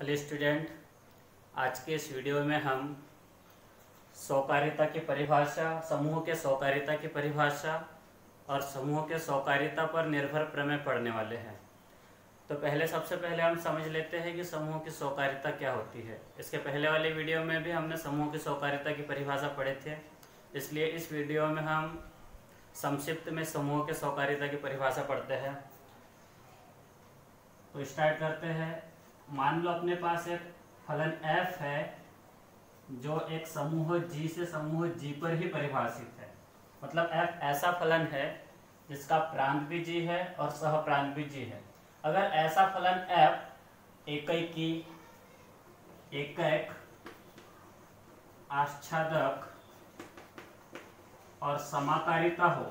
Hello student, आज के इस वीडियो में हम सहकारिता की परिभाषा, समूह के सहकारिता की परिभाषा और समूह के सहकारिता पर निर्भर प्रमेय पढ़ने वाले हैं। तो सबसे पहले हम समझ लेते हैं कि समूह की सहकारिता क्या होती है। इसके पहले वाले वीडियो में भी हमने समूह की सहकारिता की परिभाषा पढ़े थे, इसलिए इस वीडियो में हम संक्षिप्त में समूह के सहकारिता की परिभाषा पढ़ते हैं। तो स्टार्ट करते हैं। मान लो अपने पास एक फलन f है जो एक समूह G से समूह G पर ही परिभाषित है। मतलब f ऐसा फलन है जिसका प्रांत भी G है और सह प्रांत भी G है। अगर ऐसा फलन f एकैकी, एकैक, आच्छादक और समाकारिता हो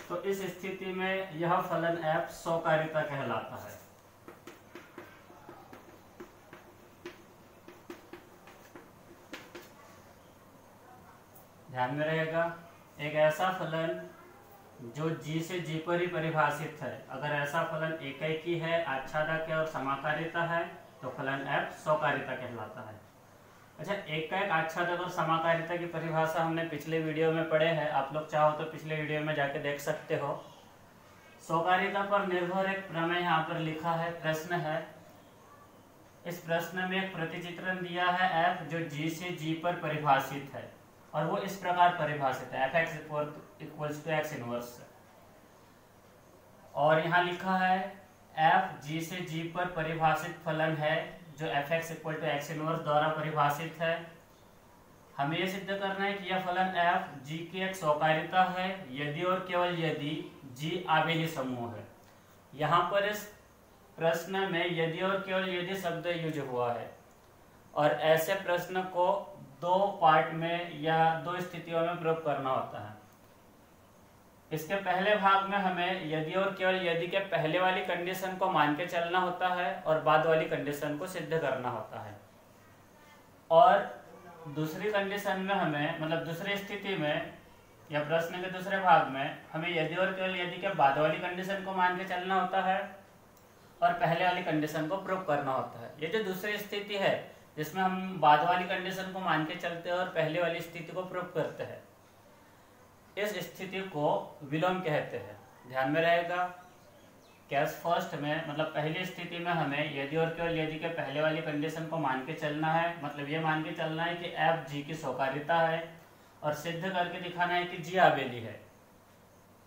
तो इस स्थिति में यह फलन f सहकारिता कहलाता है। ध्यान में रहेगा, एक ऐसा फलन जो G से G पर ही परिभाषित है, अगर ऐसा फलन एकैकी है, आच्छादक है और समाकारिता है तो फलन f सहकारिता कहलाता है। अच्छा, एकैक, आच्छादक और समाकारिता की परिभाषा हमने पिछले वीडियो में पढ़े हैं। आप लोग चाहो तो पिछले वीडियो में जाके देख सकते हो। सहकारिता पर निर्भर एक प्रमेय यहाँ पर लिखा है, प्रश्न है। इस प्रश्न में एक प्रतिचित्रण दिया है f जो G से G पर परिभाषित है और वो इस प्रकार परिभाषित है f(x) = x इनवर्स। और यहाँ लिखा है f G से G पर परिभाषित फलन है जो f(x) = x इनवर्स द्वारा परिभाषित है। हमें यह सिद्ध करना है कि यह फलन f G की एक सहकारिता है यदि और केवल यदि G आबेली समूह है। यहाँ पर इस प्रश्न में यदि और केवल यदि शब्द यूज हुआ है और ऐसे प्रश्न को दो पार्ट में या दो स्थितियों में प्रूव करना होता है। इसके पहले भाग में हमें यदि और केवल यदि के पहले वाली कंडीशन को मान के चलना होता है और बाद वाली कंडीशन को सिद्ध करना होता है। और दूसरी कंडीशन में हमें, मतलब दूसरी स्थिति में या प्रश्न के दूसरे भाग में हमें यदि और केवल यदि के बाद वाली कंडीशन को मान के चलना होता है और पहले वाली कंडीशन को प्रूव करना होता है। ये जो दूसरी स्थिति है जिसमें हम बाद वाली कंडीशन को मान के चलते हैं और पहले वाली स्थिति को प्रूव करते हैं, इस स्थिति को विलोम कहते हैं। ध्यान में रहेगा, केस फर्स्ट में मतलब पहली स्थिति में हमें यदि और केवल यदि के पहले वाली कंडीशन को मान के चलना है। मतलब ये मान के चलना है कि f G की सहकारिता है और सिद्ध करके दिखाना है कि G आबेली है।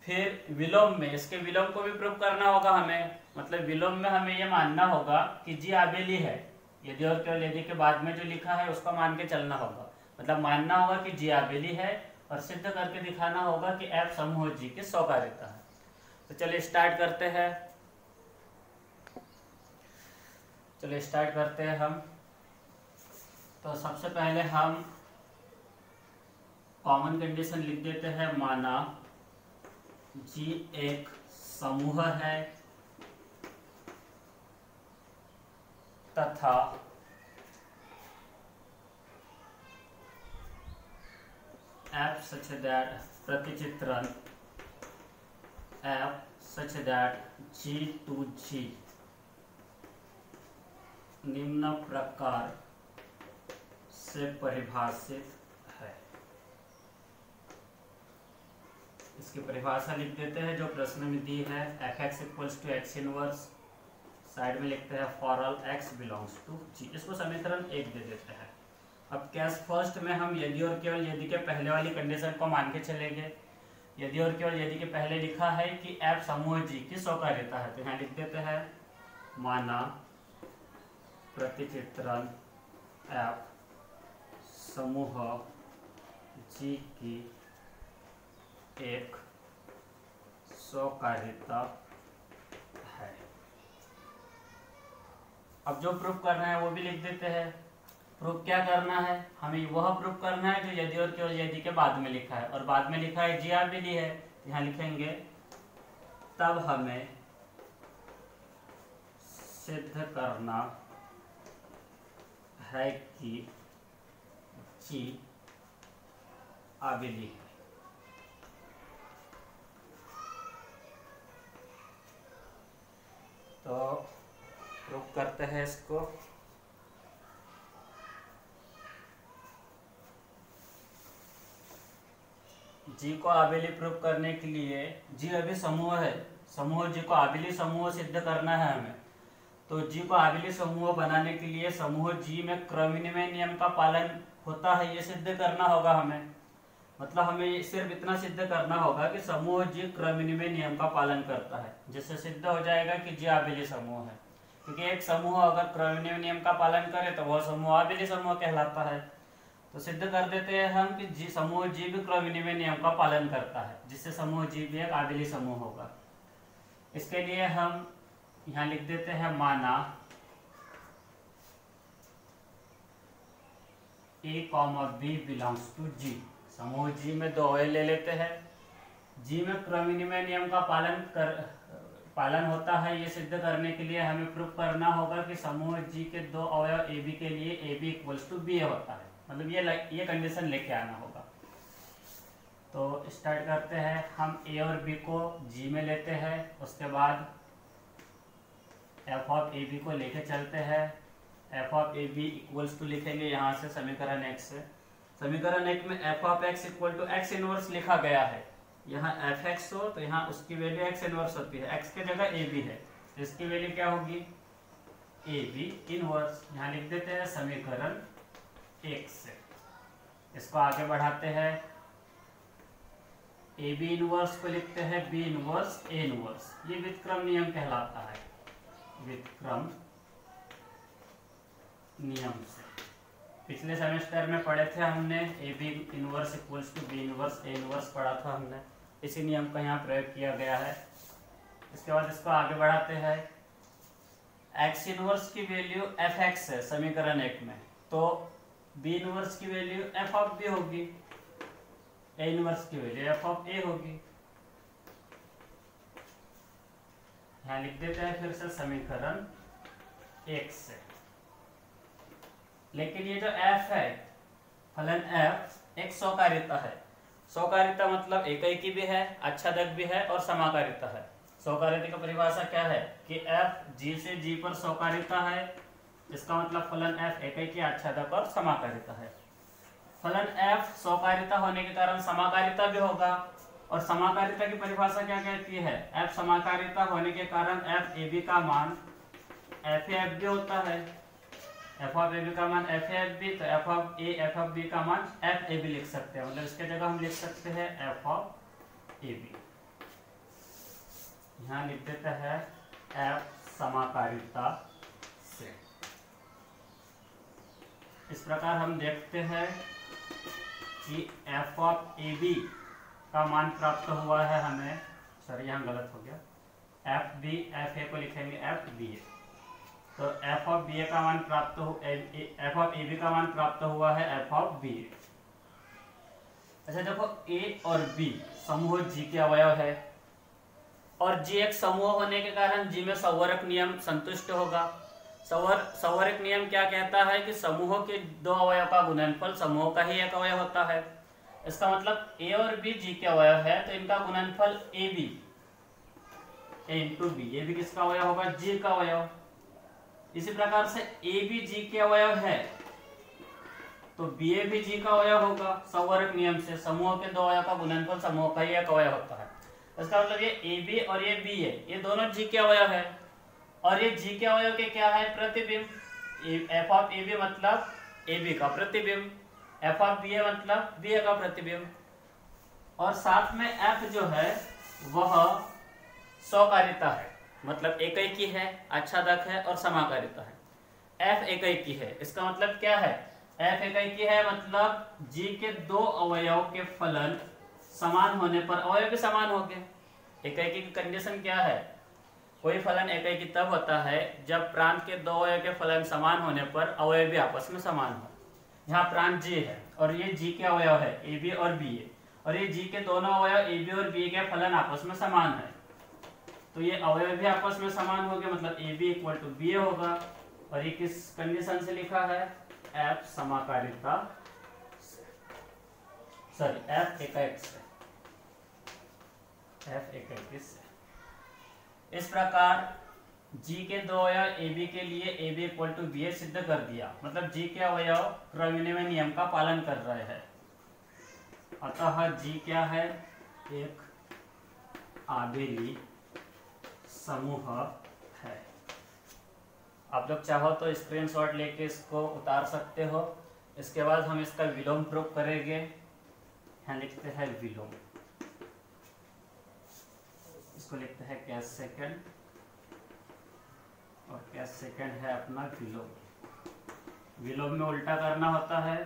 फिर विलोम में इसके विलोम को भी प्रूव करना होगा हमें। मतलब विलोम में हमें यह मानना होगा कि G आबेली है, यदि और केवल यदि के बाद में जो लिखा है उसको मान के चलना होगा। मतलब मानना होगा कि G आबेली है और सिद्ध करके दिखाना होगा कि f समूह G की सहकारिता है। तो चलिए स्टार्ट करते हैं हम। तो सबसे पहले हम कॉमन कंडीशन लिख देते हैं। माना G एक समूह है तथा f such that प्रतिचित्रण f such that G to G निम्न प्रकार से परिभाषित है। इसकी परिभाषा लिख देते हैं जो प्रश्न में दी है। f(x) = x इनवर्स, साइड में लिखते हैं for all x belongs to G। इसको समीकरण 1 दे देते हैं। अब केस फर्स्ट में हम यदि और केवल यदि के पहले वाली कंडीशन को मान के चलेंगे। यदि और केवल यदि के पहले लिखा है कि f समूह G की सहकारिता है, तो यहाँ लिख देते हैं माना प्रतिचित्रण f समूह G की एक सहकारिता है। अब जो प्रूफ करना है वो भी लिख देते हैं। प्रूफ क्या करना है, हमें वह प्रूफ करना है जो यदि और केवल यदि के बाद में लिखा है, और बाद में लिखा है G आबेली है, यहाँ लिखेंगे तब हमें सिद्ध करना है कि G आबेली है। तो प्रूव करते हैं इसको। जी को आबिली प्रूव करने के लिए, जी अभी समूह है, समूह जी को आबिली समूह सिद्ध करना है हमें। तो जी को आबिली समूह बनाने के लिए समूह जी में क्रमविनिमय नियम का पालन होता है, ये सिद्ध करना होगा हमें। मतलब हमें सिर्फ इतना सिद्ध करना होगा कि समूह जी क्रमविनिमय नियम का पालन करता है, जिससे सिद्ध हो जाएगा कि जी आबिली समूह है। क्योंकि एक समूह अगर क्रमविनिमय नियम का पालन करे तो वह समूह आबिली समूह कहलाता है। तो सिद्ध कर देते हैं हम कि जी समूह जी भी क्रमविनिमय नियम का पालन करता है, जिससे समूह जी भी एक आबिली समूह होगा। इसके लिए हम यहाँ लिख देते हैं माना A, B बिलोंग्स टू जी। समूह जी में दो अवयव ले लेते हैं, जी में क्रमविनिमय नियम का पालन होता है। ये सिद्ध करने के लिए हमें प्रूफ करना होगा कि समूह जी के दो अवयव ए बी के लिए A B equals to B होता है। मतलब ये कंडीशन लेके आना होगा। तो स्टार्ट करते हैं, हम ए और बी को जी में लेते हैं, उसके बाद एफ ऑफ ए बी को लेके चलते हैं। F of A B equals to लिखेंगे यहाँ से समीकरण एक से। समीकरण एक में F of X equal to X inverse लिखा गया है। यहाँ एफ एक्स हो तो यहाँ उसकी वैल्यू एक्स इनवर्स होती है, एक्स की जगह ए बी है, तो इसकी वैल्यू क्या होगी ए बी इनवर्स। यहाँ लिख देते हैं समीकरण एक से। इसको आगे बढ़ाते हैं, ए बी इनवर्स को लिखते हैं बी इनवर्स ए इनवर्स। ये व्युत्क्रम नियम कहलाता है, व्युत्क्रम नियम से। पिछले सेमेस्टर में पढ़े थे हमने, A B inverse equals to B inverse A inverse पढ़ा था हमने, इसी नियम का यहाँ प्रयोग किया गया है। इसके बाद इसको आगे बढ़ाते हैं, एक्स इनवर्स की वैल्यू एफ एक्स है समीकरण एक में, तो बी इनवर्स की वैल्यू एफ ऑफ बी होगी, ए इनवर्स की वैल्यू एफ ऑफ ए होगी। यहाँ लिख देते हैं फिर से समीकरण एक से। लेकिन ये जो f है, फलन f एक स्वकार्यता है। स्वकार्यता मतलब एकैकी भी है, आच्छादक भी है और समाकारिता है। स्वकार्यता की परिभाषा क्या है कि f g से g पर स्वकार्यता है, इसका मतलब फलन f एकैकी, आच्छादक और समाकारिता है। फलन f स्वकार्यता होने के कारण समाकारिता भी होगा, और समाकारिता की परिभाषा क्या कहती है, f समाकारिता होने के कारण f ए बी का मान f ए एफ बी होता है। एफ ऑफ ए बी का मान एफ एफ बी, तो F of A F of B का मान एफ ए बी लिख सकते हैं। मतलब इसके जगह हम लिख सकते हैं एफ ऑफ ए बी। यहाँ लिख देते हैं एफ समाकारिता से। इस प्रकार हम देखते हैं कि एफ ऑफ ए बी का मान प्राप्त हुआ है हमें, सॉरी यहाँ गलत हो गया, एफ बी एफ ए को लिखेंगे एफ बी ए, तो एफ ऑफ बी ए का मान प्राप्त हो, एफ ऑफ ए बी का मान प्राप्त हुआ है एफ ऑफ बी ए। अच्छा देखो, ए और बी समूह जी के अवयव है, और जी एक समूह होने के कारण जी में संवरक नियम संतुष्ट होगा। संवरक नियम क्या कहता है कि समूह के दो अवयव का गुणनफल समूह का ही एक अवयव होता है। इसका मतलब ए और बी जी के अवयव है, तो इनका गुणनफल A B, A into B, ये भी किसका अवयव होगा, जी का अवयव। इसी प्रकार से ए बी जी के अवयव है तो बी ए भी जी का अवयव होगा। संवरक नियम से समूह के दो अवयव का गुणनफल समूह का ही एक अवयव होता है। इसका मतलब ये ए बी और ये बी है, ये दोनों जी के अवयव है, और ये जी के अवयव के क्या है, प्रतिबिंब। एफ ऑफ ए बी मतलब ए बी का प्रतिबिंब, एफ ऑफ बी ए मतलब बी ए का प्रतिबिंब, और साथ में एफ जो है वह स्वकारिता है, मतलब एकैकी है, आच्छादक है और समाकारिता है। एफ एकैकी है, इसका मतलब क्या है, एफ एकैकी है मतलब जी के दो अवयव के फलन समान होने पर अवयव भी समान हो गए। एकैकी की कंडीशन क्या है, कोई फलन एकैकी तब होता है जब प्रांत के दो अवयव के फलन समान होने पर अवयव भी आपस में समान हो। यहाँ प्रांत जी है और ये जी के अवयव है ए बी और बी ए, और ये जी के दोनों अवयव ए बी और बी के फलन आपस में समान है, तो ये अवयव भी आपस में समान हो गया, मतलब A B equal to B A होगा। और ये किस कंडीशन से लिखा है, एफ समाकारिता, सॉरी एफ एकैक से, एफ एकैक से। इस प्रकार जी के दो अवयव ए बी के लिए A B equal to B A सिद्ध कर दिया, मतलब जी के अवयव क्रमनिर्णय नियम का पालन कर रहे हैं। अतः जी क्या है, एक आबेली समूह है। आप लोग चाहो तो स्क्रीनशॉट लेके इसको उतार सकते हो। इसके बाद हम इसका विलोम प्रूफ करेंगे। यहाँ लिखते हैं विलोम, इसको लिखते हैं कैश सेकंड, और कैश सेकंड है अपना विलोम। विलोम में उल्टा करना होता है,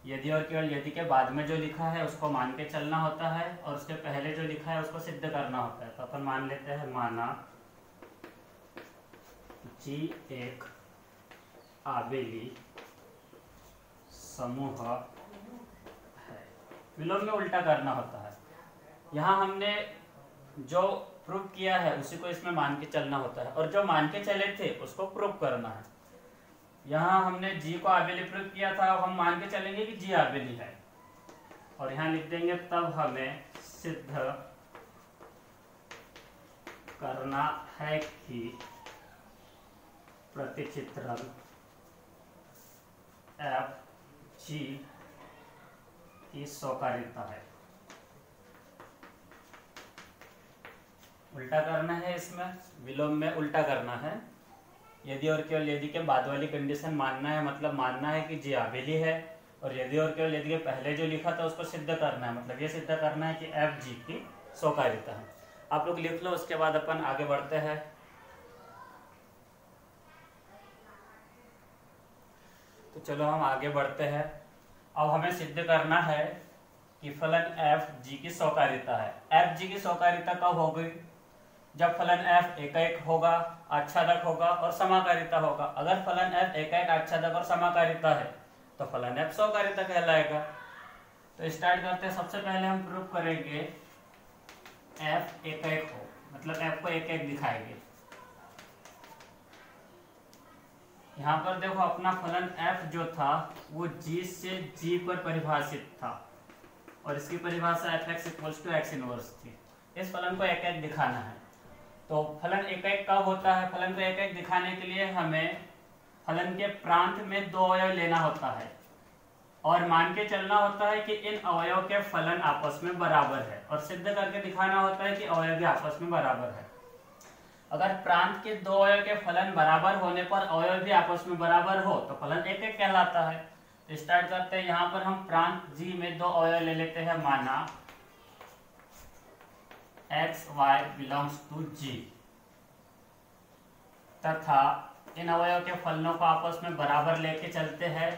यदि और केवल यदि के बाद में जो लिखा है उसको मान के चलना होता है, और उसके पहले जो लिखा है उसको सिद्ध करना होता है। तो अपन मान लेते हैं, माना जी एक आबेली समूह है। विलोम में उल्टा करना होता है। यहाँ हमने जो प्रूफ किया है उसी को इसमें मान के चलना होता है, और जो मान के चले थे उसको प्रूफ करना है। यहाँ हमने जी को आबेली प्रूफ किया था, अब हम मान के चलेंगे कि जी आबेली है, और यहाँ लिख देंगे तब हमें सिद्ध करना है कि प्रतिचित्रण एफ जी की स्वकार्यता है। उल्टा करना है, इसमें विलोम में उल्टा करना है। यदि और केवल यदि के बाद वाली कंडीशन मानना है, मतलब मानना है कि जी आबेली है, और यदि और केवल यदि के पहले जो लिखा था उसको सिद्ध करना है, मतलब ये सिद्ध करना है कि एफ जी की स्वकार्यता है। आप लोग लिख लो, उसके बाद अपन आगे बढ़ते हैं। तो चलो हम आगे बढ़ते हैं। अब हमें सिद्ध करना है कि फलन एफ जी की स्वकार्यता है। एफ जी की स्वकार्यता कब होगी, जब फलन एफ एकाएक होगा, आच्छादक होगा और समाकारिता होगा। अगर फलन एफ एकाएक, आच्छादक और समाकारिता है तो फलन एफ स्वकार्यता कहलाएगा। तो स्टार्ट करते हैं। सबसे पहले हम प्रूफ करेंगे एफ एकाएक हो, मतलब एफ को एक एक दिखाएंगे। यहाँ पर देखो अपना फलन एफ जो था वो जी से जी पर परिभाषित था, और इसकी परिभाषा F X equals to X inverse थी। इस फलन को एक एक दिखाना है। तो फलन एक एक कब होता है, फलन को एक एक दिखाने के लिए हमें फलन के प्रांत में दो अवयव लेना होता है, और मान के चलना होता है कि इन अवयव के फलन आपस में बराबर है, और सिद्ध करके दिखाना होता है कि अवयव भी आपस में बराबर है। अगर प्रांत के दो अवयव के फलन बराबर होने पर अवयव भी आपस में बराबर हो तो फलन एक एक कहलाता है। तो स्टार्ट करते हैं। यहाँ पर हम प्रांत जी में दो अवयव ले लेते हैं, माना एक्स वाई बिलोंग्स टू जी, तथा इन अवयव के फलनों को आपस में बराबर लेके चलते हैं।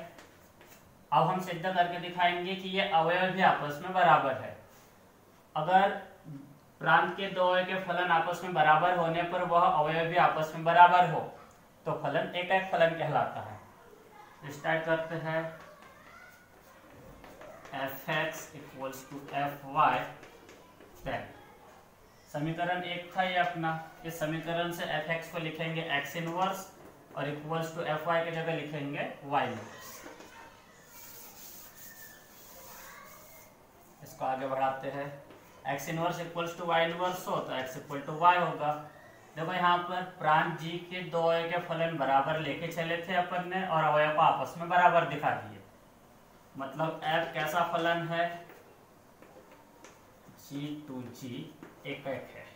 अब हम सिद्ध करके दिखाएंगे कि ये अवयव भी आपस में बराबर है। अगर प्रांत के दो अवयव के फलन आपस में बराबर होने पर वह अवयव भी आपस में बराबर हो तो फलन एक एक फलन कहलाता है। स्टार्ट करते हैं। F X equals to F Y, समीकरण एक था ये अपना। इस समीकरण से एफ एक्स को लिखेंगे एक्स इनवर्स, और इक्वल्स टू एफ वाई की जगह लिखेंगे वाई इनवर्स। इसको आगे बढ़ाते हैं। X inverse equals to Y inverse हो तो एक्स इक्वल टू वाई होगा। देखो यहाँ पर प्रांत जी के दो अवयव के फलन बराबर लेके चले थे अपन ने, और अवयव को आपस में बराबर दिखा दिए। मतलब एफ कैसा फलन है, जी टू जी एक एक है।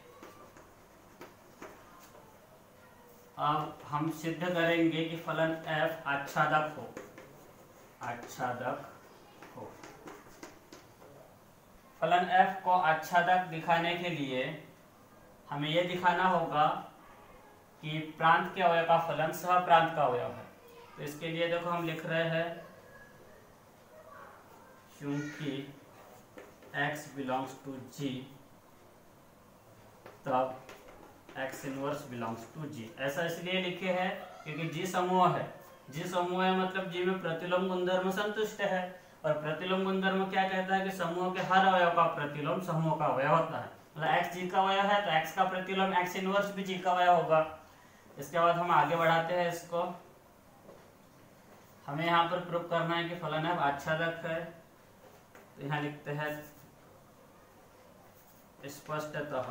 अब हम सिद्ध करेंगे कि फलन एफ आच्छादक हो, आच्छादक हो। फलन एफ को आच्छादक दिखाने के लिए हमें यह दिखाना होगा कि प्रांत के अवयव का फलन सह प्रांत का अवयव है। तो इसके लिए देखो हम लिख रहे हैं, क्योंकि x बिलोंग्स टू g तब x inverse belongs to g। ऐसा इसलिए लिखे हैं क्योंकि g समूह है। g समूह है मतलब g में प्रतिलोम गुणधर्म संतुष्ट है, और प्रतिलोम गुणधर्म क्या कहता है कि समूह के हर अवयव का प्रतिलोम समूह का अवयव होता है। मतलब x g का अवयव है तो x का प्रतिलोम x इनवर्स भी g का अवयव होगा। इसके बाद हम आगे बढ़ाते हैं इसको। हमें यहाँ पर प्रूफ करना है कि फलन f आच्छादक है। तो यहाँ लिखते हैं स्पष्टतः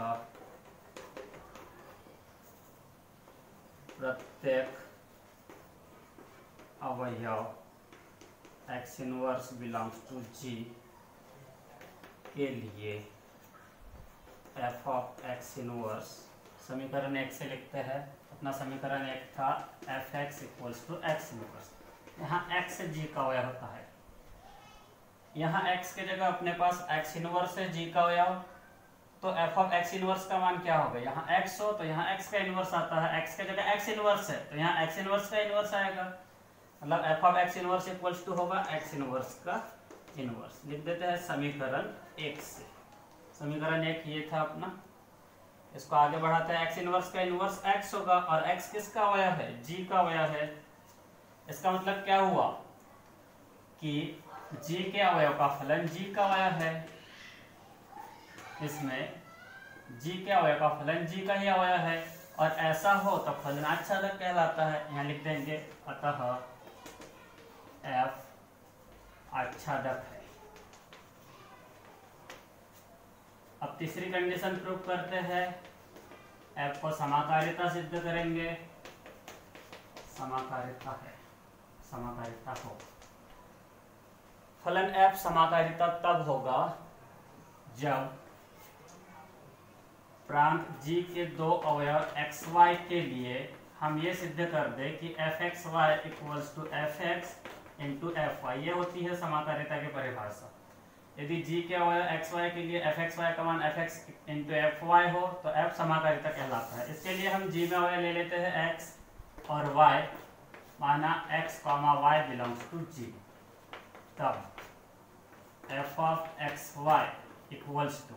प्रत्येक अवयव x inverse belongs to G के लिए f ऑफ x इनवर्स, समीकरण 1 से लिखते हैं। अपना समीकरण 1 था f(x) equals to x inverse. यहाँ x g का अवयव होता है, यहाँ x के जगह अपने पास x इनवर्स है g का अवयव, तो f ऑफ x इनवर्स का मान क्या होगा? यहाँ x हो तो यहाँ x का इनवर्स आता है, x के जगह x इनवर्स है तो यहाँ x इनवर्स का इनवर्स आएगा, मतलब f of x inverse equals to होगा x इनवर्स का इनवर्स। लिख देते हैं समीकरण 1 से। समीकरण 1 ये था अपना, इसको आगे बढ़ाते हैं। x इनवर्स का इनवर्स x होगा और x किसका अवयव है? g का अवयव है। इसका मतलब क्या हुआ कि g के अवयव का फलन g का अवयव है, इसमें g के अवयव का फलन g का ही अवयव है, और ऐसा हो तो फलन आच्छादक कहलाता है। यहाँ लिख देंगे अतः f आच्छादक है। अब तीसरी कंडीशन प्रूव करते हैं। f को समाकारिता सिद्ध करेंगे। समाकारिता है, समाकारिता हो। फलन f समाकारिता तब होगा जब प्रांत g के दो अवयव xy के लिए हम ये सिद्ध कर दे कि fxy equals to fx into fy। ये होती है समाकारिता की परिभाषा। यदि g के अवयव xy के लिए fxy का मान fx इंटू fy हो तो f समाकारिता कहलाता है। इसके लिए हम g में अवयव ले लेते हैं x और y, माना x, y belongs to g। तब f of xy equals to,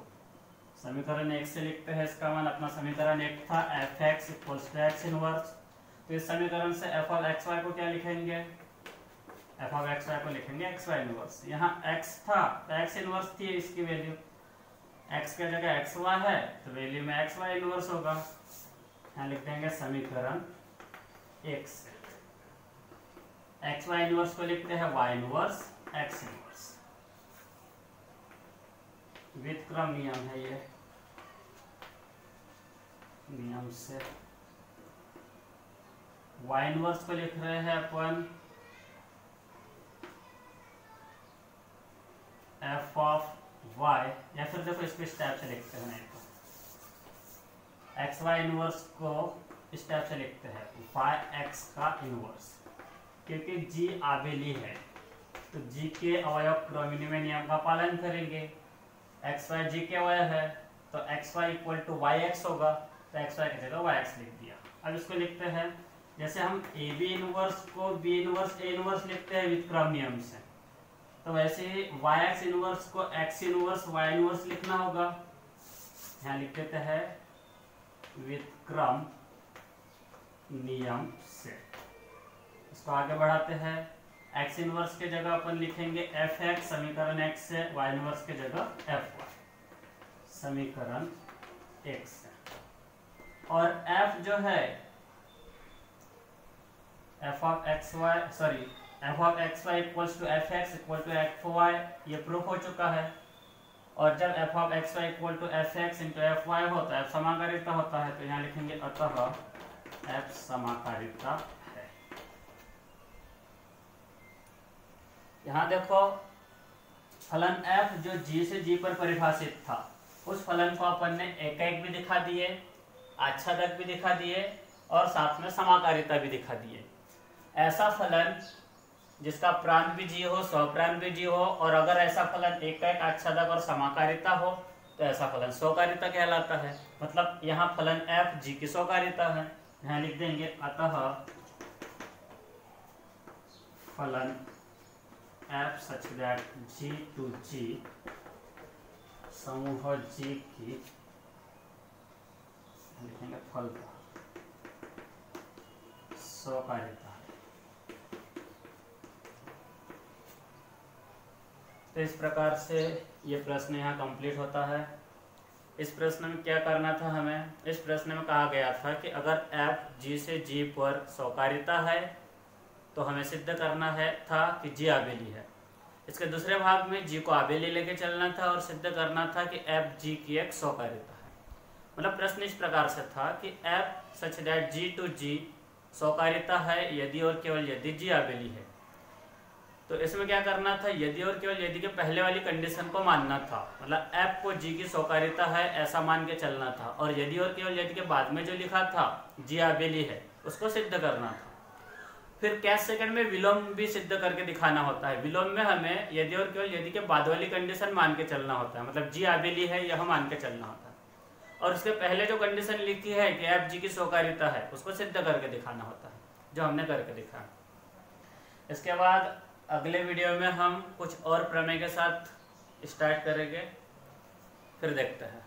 समीकरण 1 से लिखते हैं इसका मान। अपना समीकरण 1 था fx equals to x inverse, तो इस समीकरण से f ऑफ xy को क्या लिखेंगे? f ऑफ xy को लिखेंगे xy इनवर्स। यहाँ x था तो x इनवर्स थी इसकी वैल्यू, x के जगह xy है तो वैल्यू में xy इनवर्स होगा। यहाँ लिख देंगे समीकरण 1 से xy इनवर्स को लिखते हैं y इनवर्स x इनवर्स। व्युत्क्रम नियम है ये, नियम से y इनवर्स को लिख रहे हैं अपन f ऑफ y, या फिर देखो इसको इस टाइप से लिखते हैं, नहीं तो xy इनवर्स को इस टाइप से लिखते हैं yx का इनवर्स, क्योंकि g आबेली है तो g के अवयव क्रमनियम नियम का पालन करेंगे। xy g के अवयव है तो xy इक्वल टू yx होगा, तो xy की जगह yx लिख दिया। अब इसको लिखते हैं जैसे हम ab इनवर्स को b इनवर्स a इनवर्स लिखते हैं व्युत्क्रम नियम से, तो वैसे ही yx इनवर्स को x इनवर्स y इनवर्स लिखना होगा। यहाँ लिख देते हैं व्युत्क्रम नियम से। इसको आगे बढ़ाते हैं। x इनवर्स के जगह अपन लिखेंगे fx, समीकरण 1 से, y इनवर्स के जगह fy, समीकरण 1 से। और f जो है f of xy equals to fx equal to fy, ये प्रूफ हो चुका है। और जब f of xy equal to fx into fy हो तो f समाकारिता होता है, तो यहाँ लिखेंगे अतः f समाकारिता है। यहाँ देखो फलन f जो g से g पर परिभाषित था, उस फलन को अपन ने एक भी दिखा दिए, आच्छादक भी दिखा दिए और साथ में समाकारिता भी दिखा दिए। ऐसा फलन जिसका प्रांत भी g हो, स्वप्रांत भी g हो, और अगर ऐसा फलन एक आच्छादक और समाकारिता हो तो ऐसा फलन स्वकारिता कहलाता है। मतलब यहाँ फलन f g की स्वकारिता है। यहाँ लिख देंगे अतः फलन f such that g to g समूह g की, लिखेंगे फल स्वकारिता। तो इस प्रकार से ये प्रश्न यहाँ कंप्लीट होता है। इस प्रश्न में क्या करना था हमें? इस प्रश्न में कहा गया था कि अगर f g से g पर स्वकारिता है तो हमें सिद्ध करना है था कि g आबेली है। इसके दूसरे भाग में g को आबेली लेके चलना था और सिद्ध करना था कि f g की एक स्वकारिता है। मतलब प्रश्न इस प्रकार से था कि f such that g to g स्वकार्यता है यदि और केवल यदि जी आबेली है। तो इसमें क्या करना था, यदि और केवल यदि के पहले वाली कंडीशन को मानना था, मतलब एफ को जी की स्वकार्यता है ऐसा मान के चलना था, और यदि और केवल यदि के बाद में जो लिखा था जी आबेली है उसको सिद्ध करना था। फिर कैश सेकंड में विलोम भी सिद्ध करके दिखाना होता है। विलोम में हमें यदि और केवल यदि के बाद वाली कंडीशन मान के चलना होता है, मतलब जी आबेली है यह मान के चलना होता है, और उसके पहले जो कंडीशन लिखी है कि एफ जी की स्वकार्यता है उसको सिद्ध करके दिखाना होता है, जो हमने करके दिखाया। इसके बाद अगले वीडियो में हम कुछ और प्रमेय के साथ स्टार्ट करेंगे, फिर देखते हैं।